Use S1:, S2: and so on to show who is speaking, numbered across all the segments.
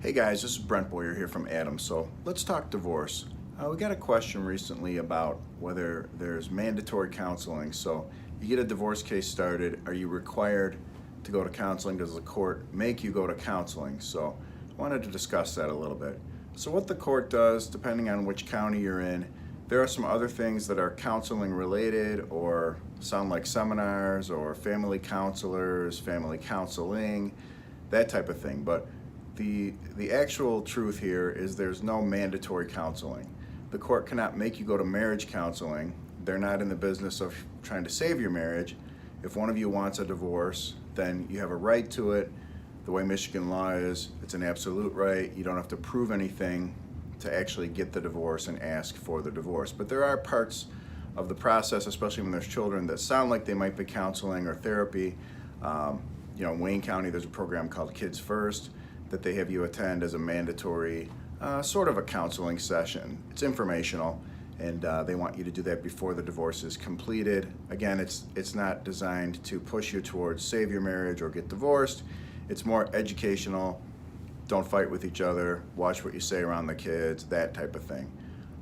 S1: Hey guys, this is Brent Boyer here from Adams. So let's talk divorce. We got a question recently about whether there's mandatory counseling. So you get a divorce case started, are you required to go to counseling? Does the court make you go to counseling? So I wanted to discuss that a little bit. So what the court does, depending on which county you're in, there are some other things that are counseling related or sound like seminars or family counselors, family counseling, that type of thing. But the actual truth here is there's no mandatory counseling. The court cannot make you go to marriage counseling. They're not in the business of trying to save your marriage. If one of you wants a divorce, then you have a right to it. The way Michigan law is, it's an absolute right. You don't have to prove anything to actually get the divorce and ask for the divorce. But there are parts of the process, especially when there's children, that sound like they might be counseling or therapy. In Wayne County, there's a program called Kids First that they have you attend as a mandatory sort of a counseling session. It's informational, and they want you to do that before the divorce is completed. Again, it's not designed to push you towards save your marriage or get divorced. It's more educational. Don't fight with each other. Watch what you say around the kids, that type of thing.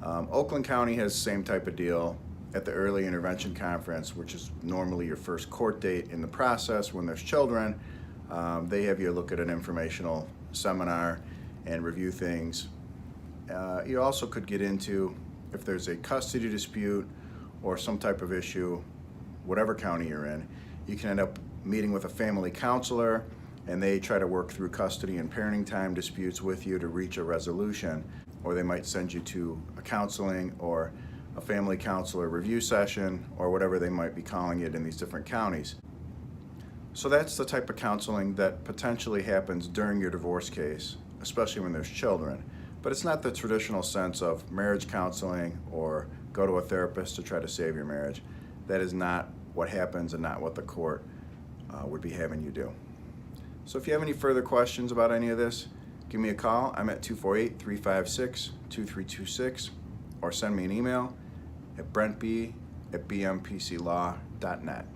S1: Oakland County has the same type of deal at the Early Intervention Conference, which is normally your first court date in the process when there's children. They have you look at an informational seminar and review things. You also could get into, if there's a custody dispute or some type of issue, whatever county you're in, you can end up meeting with a family counselor, and they try to work through custody and parenting time disputes with you to reach a resolution. Or they might send you to a counseling or a family counselor review session, or whatever they might be calling it in these different counties. So that's the type of counseling that potentially happens during your divorce case, especially when there's children. But it's not the traditional sense of marriage counseling or go to a therapist to try to save your marriage. That is not what happens and not what the court would be having you do. So if you have any further questions about any of this, give me a call. I'm at 248-356-2326, or send me an email at brentb@bmpclaw.net.